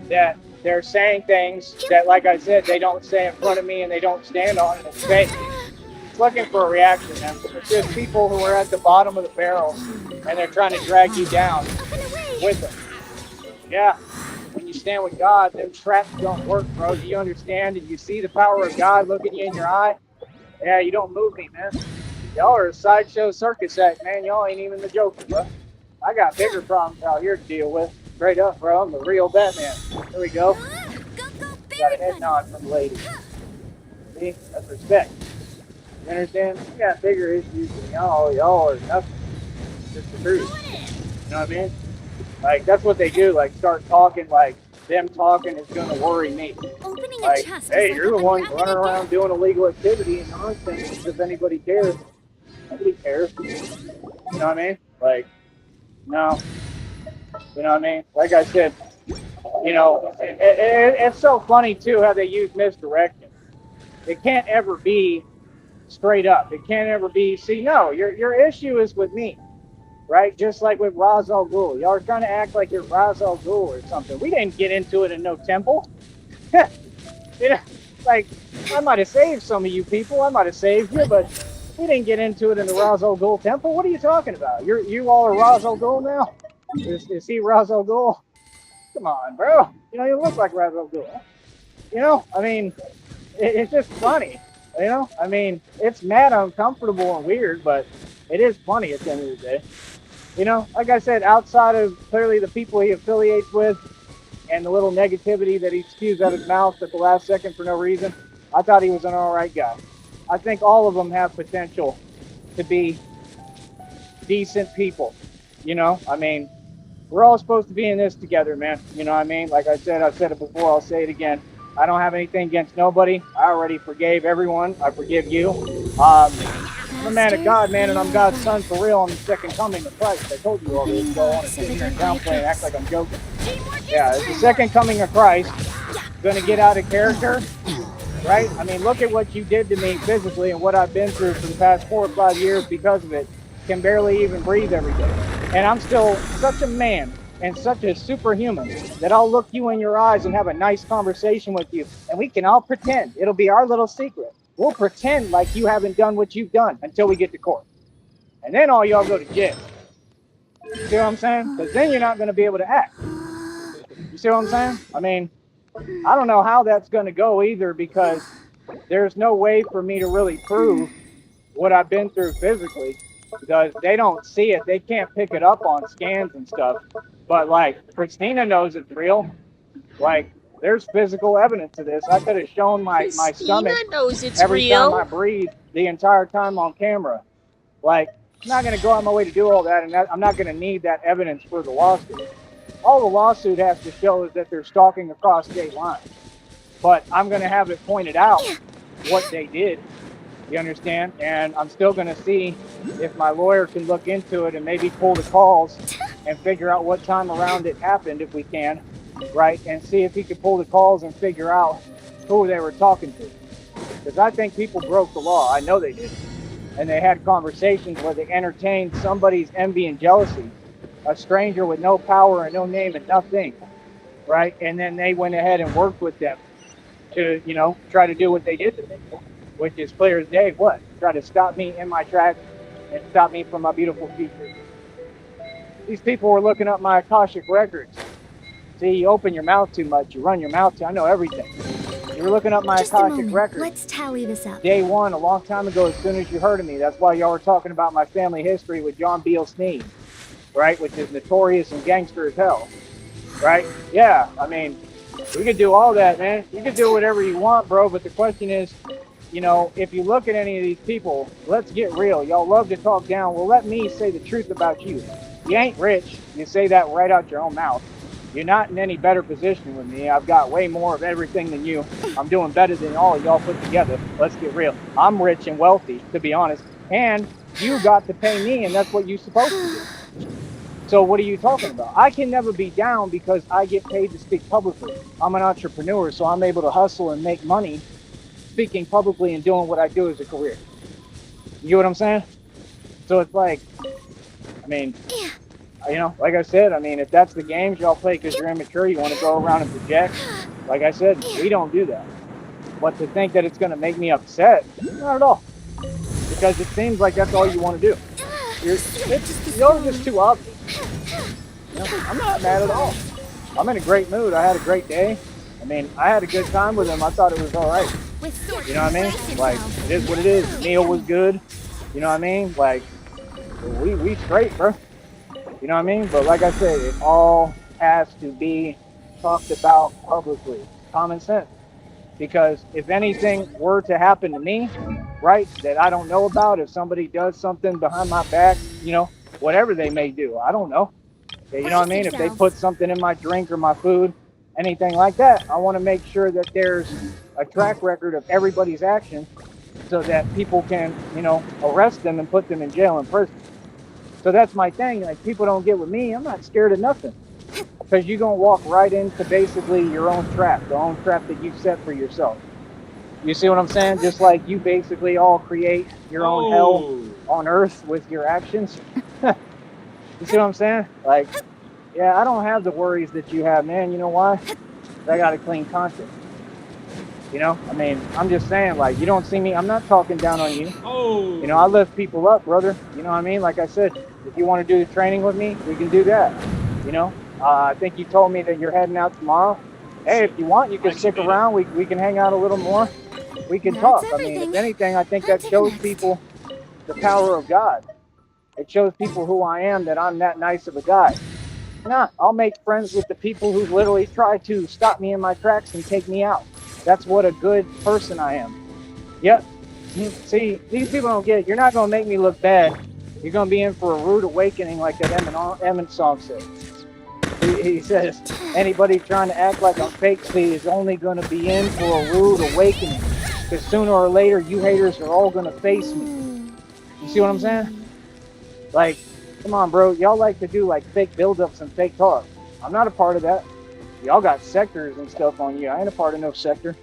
that they're saying things that, like I said, they don't say in front of me and they don't stand on, and it's fake. It's looking for a reaction, man. It's just people who are at the bottom of the barrel, and they're trying to drag you down with them. Yeah. When you stand with God, them traps don't work, bro. Do you understand? And you see the power of God looking you in your eye? Yeah, you don't move me, man. Y'all are a sideshow circus act, man. Y'all ain't even the Joker, bro. I got bigger problems out here to deal with. Straight up, bro. I'm the real Batman. There we go. Got a head nod from the lady. See? That's respect. You understand? We got bigger issues than y'all. Y'all are nothing. Just the truth. You know what I mean? Like, that's what they do. Like, start talking like them talking is going to worry me. Opening a Like, chest hey, is you're the like one unwrapping running a around gift. doing illegal activity and nonsense as if anybody cares. Nobody cares. You know what I mean? Like, no. You know what I mean? Like I said, it's so funny, too, how they use misdirection. It can't ever be straight up. It can't ever be, see, no, your issue is with me, right? Just like with Ra's al Ghul. Y'all are trying to act like you're Ra's al Ghul or something. We didn't get into it in no temple. You know, like, I might have saved some of you people. I might have saved you, but we didn't get into it in the Ra's al Ghul temple. What are you talking about? You all are Ra's al Ghul now? Is he Ra's al Ghul? Come on, bro. You look like Ra's al Ghul. I mean, it's just funny. I mean, it's mad uncomfortable and weird, but it is funny at the end of the day. Like I said, outside of clearly the people he affiliates with and the little negativity that he spews out his mouth at the last second for no reason, I thought he was an all right guy. I think all of them have potential to be decent people. I mean, we're all supposed to be in this together, man. You know what I mean? Like I've said it before, I'll say it again. I don't have anything against nobody. I already forgave everyone. I forgive you. I'm a man of God, man, and I'm God's son for real. I'm the second coming of Christ. I told you all this, so I want to sit here and downplay and act like I'm joking. Yeah, it's the second coming of Christ. Gonna get out of character, right? I mean, look at what you did to me physically and what I've been through for the past 4 or 5 years because of it. Can barely even breathe every day. And I'm still such a man and such a superhuman that I'll look you in your eyes and have a nice conversation with you. And we can all pretend. It'll be our little secret. We'll pretend like you haven't done what you've done until we get to court. And then all y'all go to jail. You see what I'm saying? Because then you're not going to be able to act. You see what I'm saying? I mean, I don't know how that's going to go either because there's no way for me to really prove what I've been through physically because they don't see it. They can't pick it up on scans and stuff. But like Christina knows it's real. Like there's physical evidence of this. I could have shown my Christina stomach knows it's every time I real. breathe the entire time on camera. Like I'm not going to go out my way to do all that, and I'm not going to need that evidence for the lawsuit. All the lawsuit has to show is that they're stalking across state lines. But I'm going to have it pointed out what they did. You understand? And I'm still going to see if my lawyer can look into it and maybe pull the calls and figure out what time around it happened if we can, right? And see if he can pull the calls and figure out who they were talking to. Because I think people broke the law. I know they did. And they had conversations where they entertained somebody's envy and jealousy, a stranger with no power and no name and nothing, right? And then they went ahead and worked with them to, try to do what they did to me, which is clear as day. What? Try to stop me in my tracks and stop me from my beautiful future. These people were looking up my Akashic records. See, you open your mouth too much, you run your mouth too. I know everything. You were looking up my Just a Akashic moment. records. Let's tally this up. Day one, a long time ago, as soon as you heard of me. That's why y'all were talking about my family history with John Beale Sneed, right? Which is notorious and gangster as hell, right? Yeah, I mean, we could do all that, man. You can do whatever you want, bro. But the question is, if you look at any of these people, let's get real. Y'all love to talk down. Well, let me say the truth about you. You ain't rich. You say that right out your own mouth. You're not in any better position with me. I've got way more of everything than you. I'm doing better than all of y'all put together. Let's get real. I'm rich and wealthy, to be honest. And you got to pay me, and that's what you're supposed to do. So what are you talking about? I can never be down because I get paid to speak publicly. I'm an entrepreneur, so I'm able to hustle and make money speaking publicly and doing what I do as a career. You get what I'm saying? So it's like, I mean, like I said, I mean, if that's the games y'all play because you're immature, you want to go around and project. Like I said, we don't do that. But to think that it's going to make me upset, not at all. Because it seems like that's all you want to do. You're just too obvious. I'm not mad at all. I'm in a great mood. I had a great day. I mean, I had a good time with him. I thought it was all right. You know what I mean? Like, it is what it is. The meal was good. You know what I mean? Like, we straight, bro. You know what I mean? But like I said, it all has to be talked about publicly. Common sense. Because if anything were to happen to me, right, that I don't know about, if somebody does something behind my back, whatever they may do, I don't know. You know what I mean? If they put something in my drink or my food, anything like that, I want to make sure that there's a track record of everybody's actions so that people can, arrest them and put them in jail and prison. So that's my thing. Like, people don't get with me. I'm not scared of nothing because you're going to walk right into basically your own trap, the own trap that you set for yourself. You see what I'm saying? Just like you basically all create your own hell on earth with your actions. You see what I'm saying? Like, yeah, I don't have the worries that you have, man. You know why? I got a clean conscience. I mean, I'm just saying, like, you don't see me. I'm not talking down on you. I lift people up, brother. You know what I mean? Like I said, if you want to do the training with me, we can do that. I think you told me that you're heading out tomorrow. Hey, if you want, you can stick around. We can hang out a little more. We can talk. I mean, if anything, I think that shows people the power of God. It shows people who I am, that I'm that nice of a guy. Nah, I'll make friends with the people who literally try to stop me in my tracks and take me out. That's what a good person I am. Yep. See, these people don't get it. You're not going to make me look bad. You're going to be in for a rude awakening, like that Emmett song said. He says, anybody trying to act like I'm fake is only going to be in for a rude awakening. Because sooner or later, you haters are all going to face me. You see what I'm saying? Like, come on, bro. Y'all like to do like fake build-ups and fake talk. I'm not a part of that. Y'all got sectors and stuff on you. I ain't a part of no sector.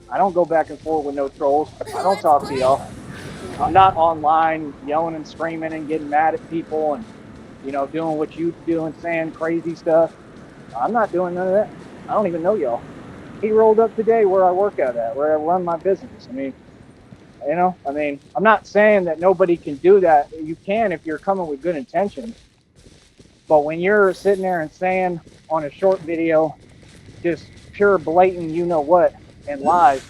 I don't go back and forth with no trolls. I don't talk to y'all. I'm not online yelling and screaming and getting mad at people and, doing what you do and saying crazy stuff. I'm not doing none of that. I don't even know y'all. He rolled up today where I work at, where I run my business. I mean, I'm not saying that nobody can do that. You can if you're coming with good intentions. But when you're sitting there and saying on a short video, just pure blatant, what, and lies,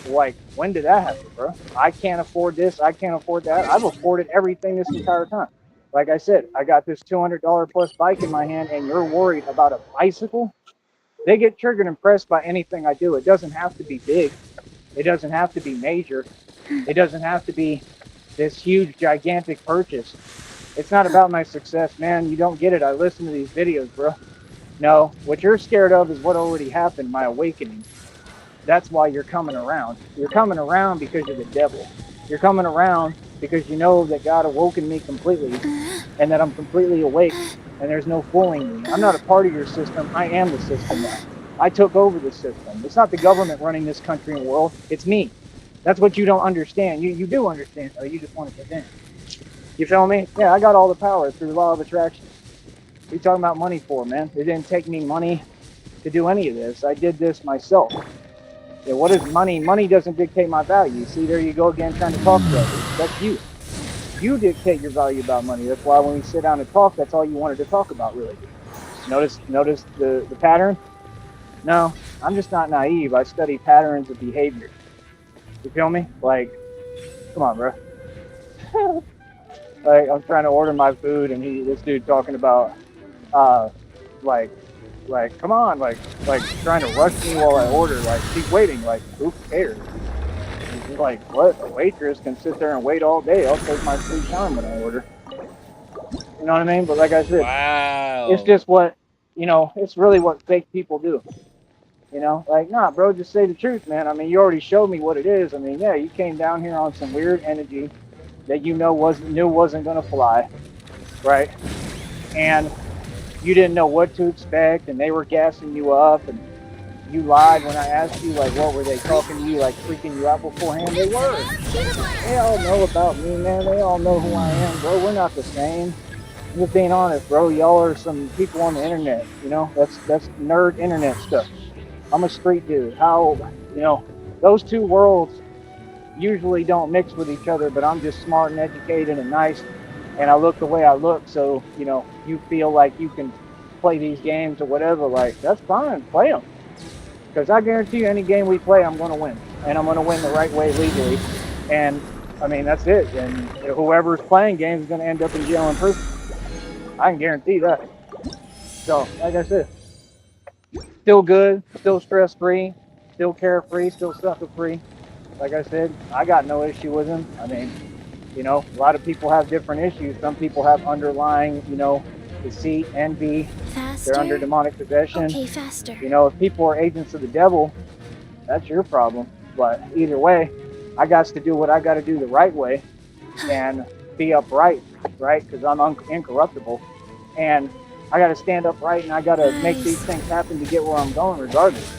like, when did that happen, bro? I can't afford this. I can't afford that. I've afforded everything this entire time. Like I said, I got this $200 plus bike in my hand, and you're worried about a bicycle? They get triggered and pressed by anything I do. It doesn't have to be big. It doesn't have to be major. It doesn't have to be this huge, gigantic purchase. It's not about my success, man. You don't get it. I listen to these videos, bro. No, what you're scared of is what already happened, my awakening. That's why you're coming around. You're coming around because you're the devil. You're coming around because you know that God awoken me completely and that I'm completely awake and there's no fooling me. I'm not a part of your system. I am the system now. I took over the system. It's not the government running this country and world. It's me. That's what you don't understand. You do understand, though. You just want to get in. You feel me? Yeah, I got all the power through law of attraction. What are you talking about money for, man? It didn't take me money to do any of this. I did this myself. Yeah, what is money? Money doesn't dictate my value. See, there you go again, trying to talk that. That's you. You dictate your value about money. That's why when we sit down and talk, that's all you wanted to talk about, really. Notice the pattern. No, I'm just not naive. I study patterns of behavior. You feel me? Like, come on, bro. Like, I'm trying to order my food, and this dude talking about, uh, like, come on, like trying to rush me while I order. Like, she's waiting. Like, who cares? It's just like, what? A waitress can sit there and wait all day. I'll take my sweet time when I order. You know what I mean? But like I said, it's Wow. just what, it's really what fake people do. Like, nah, bro, just say the truth, man. I mean, you already showed me what it is. I mean, yeah, you came down here on some weird energy that wasn't gonna fly, right? And you didn't know what to expect, and they were gassing you up, and you lied when I asked you, like, what were they talking to you, like freaking you out beforehand? They were. They all know about me, man. They all know who I am, bro. We're not the same. I'm just being honest, bro. Y'all are some people on the internet. That's nerd internet stuff. I'm a street dude. How, you know, those two worlds usually don't mix with each other, but I'm just smart and educated and nice, and I look the way I look. So, you feel like you can play these games or whatever. Like, that's fine. Play them. Because I guarantee you, any game we play, I'm going to win. And I'm going to win the right way legally. And, I mean, that's it. And whoever's playing games is going to end up in jail and prison. I can guarantee that. So, like I said, still good, still stress free, still carefree, still sucker free. Like I said, I got no issue with him. I mean, a lot of people have different issues. Some people have underlying, deceit, envy. They're under Faster? demonic possession. Okay, faster. If people are agents of the devil, that's your problem. But either way, I got to do what I got to do the right way and be upright, right? Because I'm incorruptible. And I got to stand upright and I got to make these Guys, things happen to get where I'm going, regardless.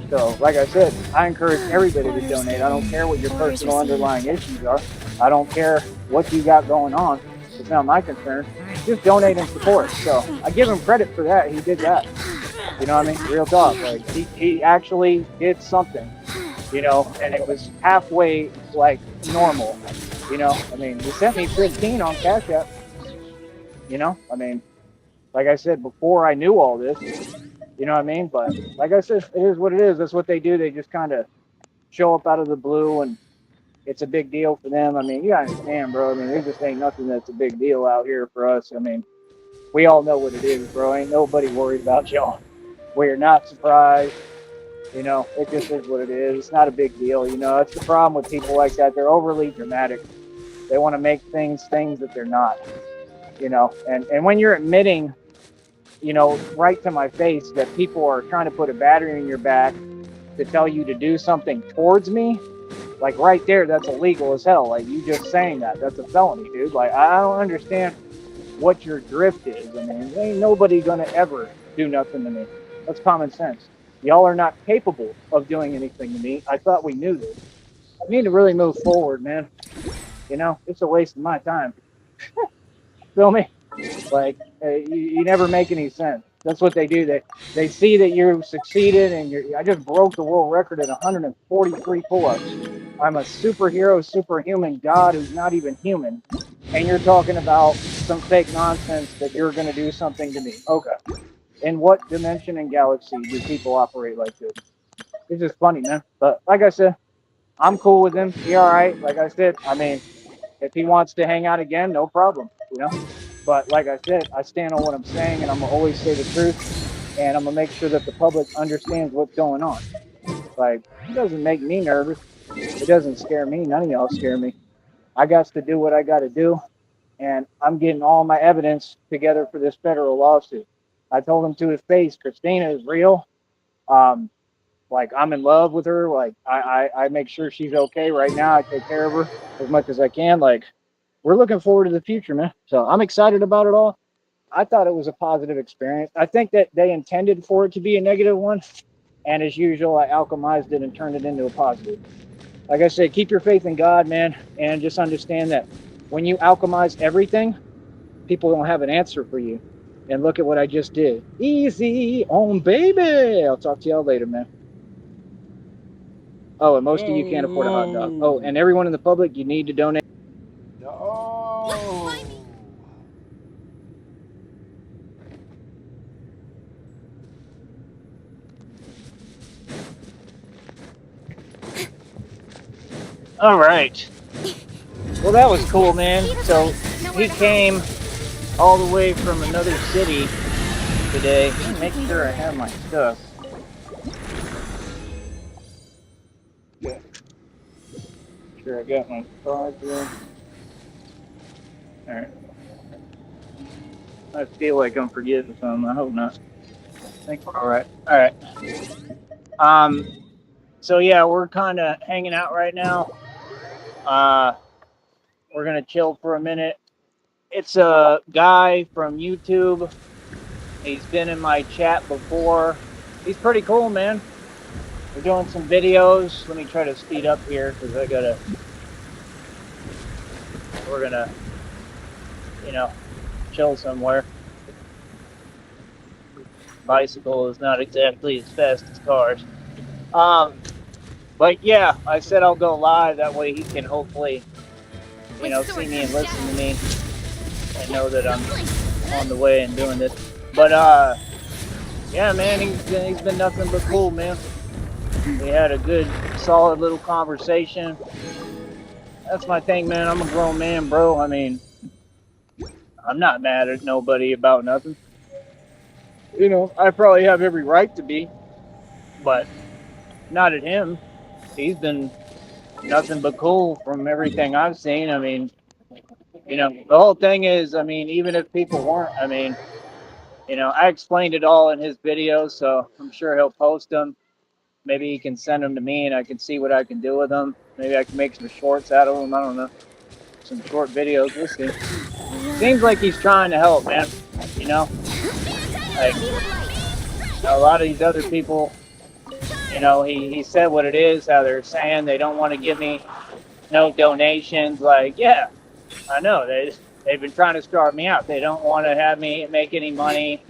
So, like I said, I encourage everybody to orders donate. I don't given. care what your Orders personal underlying received. issues are. I don't care what you got going on. It's not my concern. Just donate and support. So I give him credit for that. He did that. You know what I mean? Real talk. Like, he actually did something, and it was halfway like normal. I mean, he sent me 15 on Cash App. I mean, like I said, before I knew all this, you know what I mean? But like I said, it is what it is. That's what they do. They just kind of show up out of the blue, and it's a big deal for them. I mean, you understand, bro. I mean, there just ain't nothing that's a big deal out here for us. I mean, we all know what it is, bro. Ain't nobody worried about y'all. We're not surprised. It just is what it is. It's not a big deal. That's the problem with people like that. They're overly dramatic. They want to make things that they're not. And when you're admitting, right to my face that people are trying to put a battery in your back to tell you to do something towards me, like right there, that's illegal as hell. Like, you just saying that's a felony, dude. Like, I don't understand what your drift is. I mean, ain't nobody gonna ever do nothing to me. That's common sense. Y'all are not capable of doing anything to me. I thought we knew this. We need to really move forward, man. It's a waste of my time. Feel me? Like, you never make any sense. That's what they do. They see that you succeeded, and I just broke the world record at 143 pull-ups. I'm a superhero, superhuman god who's not even human, and you're talking about some fake nonsense that you're going to do something to me. Okay. In what dimension and galaxy do people operate like this? It's just funny, man. But like I said, I'm cool with him. He all right. Like I said, I mean, if he wants to hang out again, no problem. But like I said, I stand on what I'm saying, and I'm gonna always say the truth, and I'm gonna make sure that the public understands what's going on. Like, it doesn't make me nervous. It doesn't scare me. None of y'all scare me. I got to do what I got to do, and I'm getting all my evidence together for this federal lawsuit. I told him to his face, Christina is real. Um, like, I'm in love with her. Like, I make sure she's okay right now. I take care of her as much as I can. Like, we're looking forward to the future, man. So I'm excited about it all. I thought it was a positive experience. I think that they intended for it to be a negative one. And as usual, I alchemized it and turned it into a positive. Like I said, keep your faith in God, man. And just understand that when you alchemize everything, people don't have an answer for you. And look at what I just did. Easy on baby. I'll talk to y'all later, man. Oh, and most of you can't afford a hot dog. Oh, and everyone in the public, you need to donate. No. All right. Well, that was cool, man. So he came all the way from another city today. Make sure I have my stuff. Okay. Sure, I got my charger. All right. I feel like I'm forgetting something. I hope not. I think we're all right. All right. So yeah, we're kind of hanging out right now. We're gonna chill for a minute. It's a guy from YouTube. He's been in my chat before. He's pretty cool, man. We're doing some videos. Let me try to speed up here because we're gonna, chill somewhere. Bicycle is not exactly as fast as cars. But yeah, I said I'll go live. That way he can hopefully, see me and listen to me and know that I'm on the way and doing this. But yeah, man, he's been nothing but cool, man. We had a good, solid little conversation. That's my thing, man. I'm a grown man, bro. I mean, I'm not mad at nobody about nothing. I probably have every right to be, but not at him. He's been nothing but cool from everything I've seen. I mean, the whole thing is, I mean, even if people weren't, I mean, I explained it all in his videos, so I'm sure he'll post them. Maybe he can send them to me and I can see what I can do with them. Maybe I can make some shorts out of them. I don't know. Some short videos. We'll see. Seems like he's trying to help, man. Like a lot of these other people, he said what it is, how they're saying they don't want to give me no donations. Like, yeah, I know. They've been trying to starve me out. They don't want to have me make any money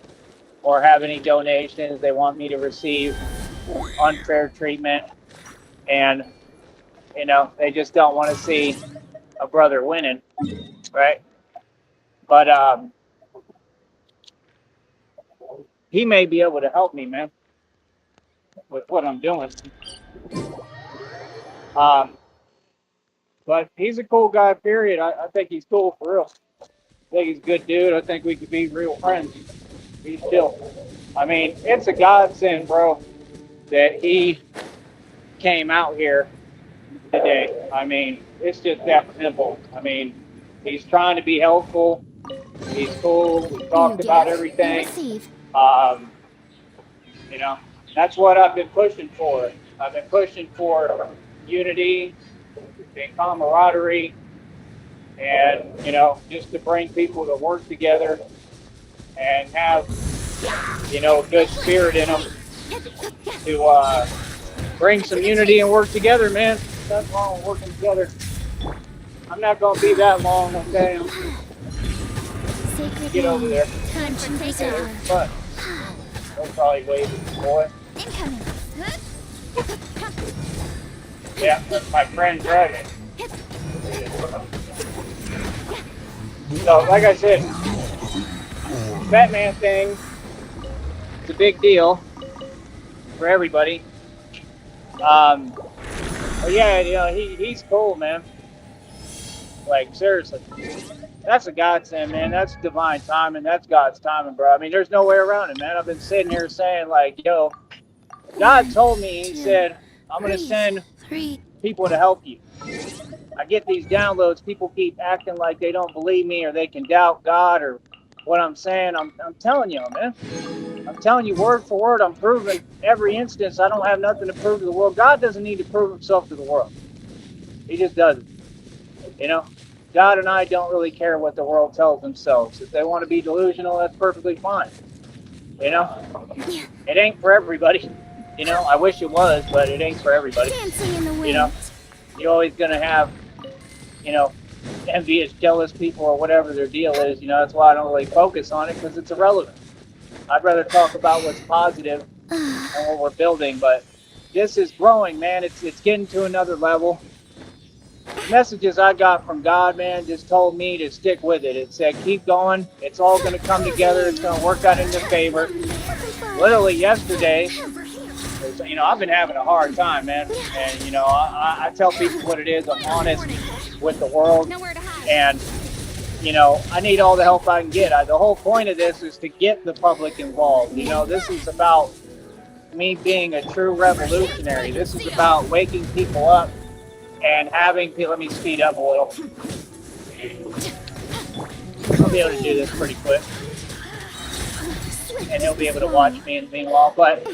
or have any donations. They want me to receive unfair treatment. And, they just don't want to see a brother winning, right? But he may be able to help me, man, with what I'm doing. But he's a cool guy, period. I think he's cool for real. I think he's a good dude. I think we could be real friends. He's chill. I mean, it's a godsend, bro, that he came out here today. I mean, it's just that simple. I mean, he's trying to be helpful. He's cool. We talked about everything. You know, that's what I've been pushing for. I've been pushing for unity and camaraderie and, just to bring people to work together and have, a good spirit in them to bring some unity and work together, man. Nothing wrong with working together. I'm not going to be that long, okay? Get over there. But they'll probably wait for the boy. Yeah, that's my friend Dragon. So, like I said, Batman thing is a big deal for everybody. But yeah, he's cool, man. Like, seriously. That's a godsend, man. That's divine timing. That's God's timing, bro. I mean, there's no way around it, man. I've been sitting here saying, like, yo, God told me, he said, I'm going to send people to help you. I get these downloads. People keep acting like they don't believe me or they can doubt God or what I'm saying. I'm telling you, man. I'm telling you word for word. I'm proving every instance. I don't have nothing to prove to the world. God doesn't need to prove himself to the world. He just doesn't. God and I don't really care what the world tells themselves. If they want to be delusional, that's perfectly fine. It ain't for everybody. I wish it was, but it ain't for everybody. You're always going to have, envious, jealous people or whatever their deal is. That's why I don't really focus on it because it's irrelevant. I'd rather talk about what's positive and what we're building, but this is growing, man. It's getting to another level. The messages I got from God, man, just told me to stick with it. It said, keep going. It's all going to come together. It's going to work out in your favor. Literally yesterday, you know, I've been having a hard time, man. And, you know, I tell people what it is. I'm honest with the world. And, you know, I need all the help I can get. The whole point of this is to get the public involved. You know, this is about me being a true revolutionary. This is about waking people up and having people. Let me speed up a little. I'll be able to do this pretty quick. And he'll be able to watch me in the meanwhile. But,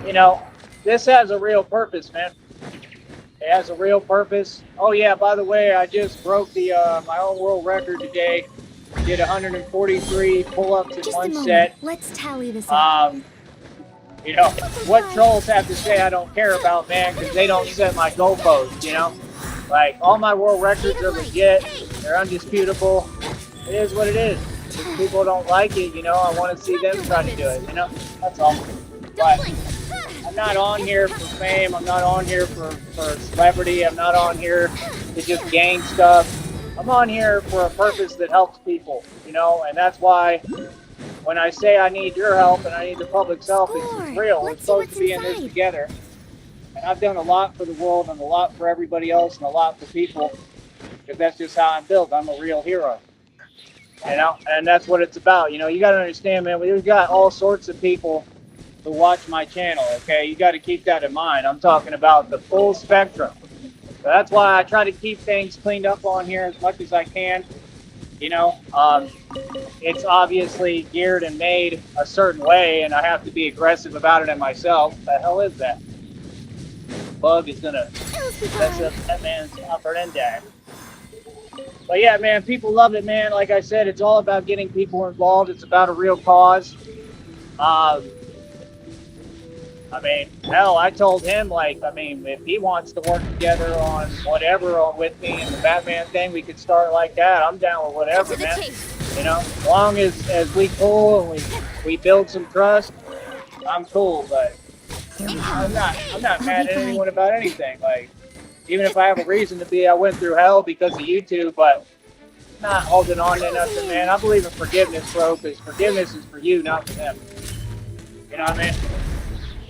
you know, this has a real purpose, man. It has a real purpose. Oh, yeah, by the way, I just broke the my own world record today. Did 143 pull-ups in one set. Let's tally this up. You know, what trolls have to say I don't care about, man, because they don't set my goalposts, you know? Like, all my world records are legit. They're undisputable. It is what it is. If people don't like it, you know, I want to see them try to do it, you know? That's all. But I'm not on here for fame. I'm not on here for celebrity. I'm not on here to just gain stuff. I'm on here for a purpose that helps people, you know? And that's why when I say I need your help and I need the public's help, it's real. We're supposed to be in this together. And I've done a lot for the world and a lot for everybody else and a lot for people because that's just how I'm built. I'm a real hero. You know, and that's what it's about. You know, you got to understand, man, we've got all sorts of people who watch my channel, okay? You got to keep that in mind. I'm talking about the full spectrum. So that's why I try to keep things cleaned up on here as much as I can. You know, it's obviously geared and made a certain way, and I have to be aggressive about it in myself. What the hell is that? Bug is gonna mess up that man's upper index. But yeah, man, people love it, man. Like I said, it's all about getting people involved. It's about a real cause. I mean, hell, I told him, like, I mean, if he wants to work together on whatever with me and the Batman thing, we could start like that. I'm down with whatever, man. You know, as long as we cool and we build some trust, I'm cool. But I'm not mad at anyone about anything. Like, even if I have a reason to be, I went through hell because of YouTube, but not holding on to nothing, man. I believe in forgiveness, bro, because forgiveness is for you, not for them. You know what I mean?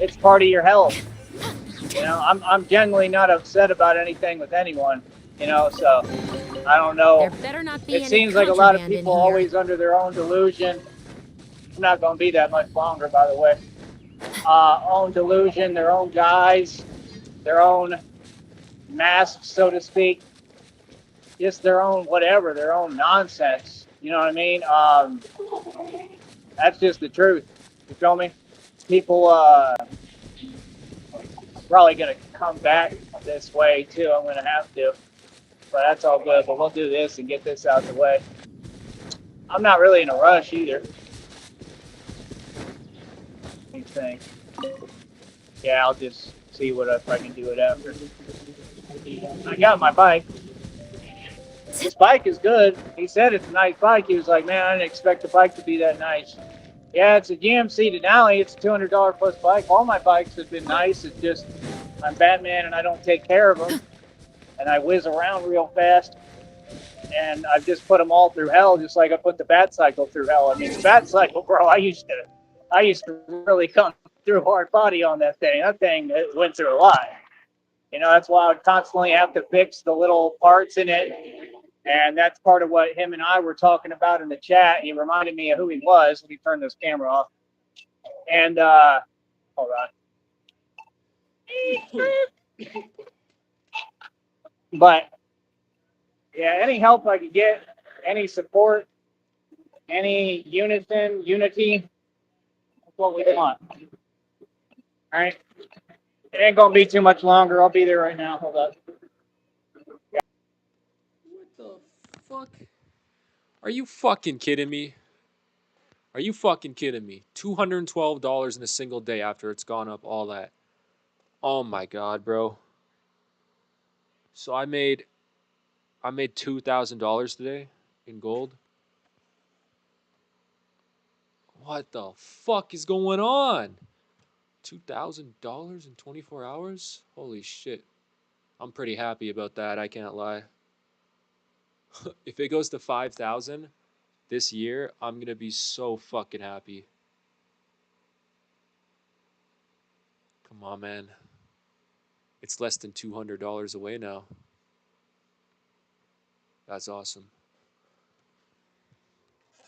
It's part of your health. You know, I'm generally not upset about anything with anyone, you know, so I don't know. There better not be it any seems like a lot of contraband in people here. always under their own delusion. I'm not going to be that much longer, by the way. Own delusion, their own guise, their own masks, so to speak. Just their own whatever, their own nonsense. You know what I mean? That's just the truth. You feel me? People probably going to come back this way too. I'm going to have to. But that's all good. But we'll do this and get this out of the way. I'm not really in a rush either. Anything. Yeah, I'll just see what if I can do it after. I got my bike. This bike is good. He said it's a nice bike. He was like, man, I didn't expect the bike to be that nice. Yeah, it's a GMC Denali. It's a $200 plus bike. All my bikes have been nice. It's just I'm Batman and I don't take care of them. And I whiz around real fast. And I've just put them all through hell, just like I put the Bat Cycle through hell. I mean, the Bat Cycle, bro, I used to really come through hard body on that thing. That thing went through a lot. You know, that's why I would constantly have to fix the little parts in it. And that's part of what him and I were talking about in the chat. He reminded me of who he was. Let me turn this camera off. And, hold on. But, yeah, any help I could get, any support, any unity, that's what we want. All right? It ain't going to be too much longer. I'll be there right now. Hold up. What the fuck? Are you fucking kidding me? Are you fucking kidding me? $212 in a single day after it's gone up all that. Oh my god, bro. So I made $2,000 today in gold. What the fuck is going on? $2,000 in 24 hours? Holy shit. I'm pretty happy about that, I can't lie. If it goes to 5,000 this year, I'm going to be so fucking happy. Come on, man. It's less than $200 away now. That's awesome.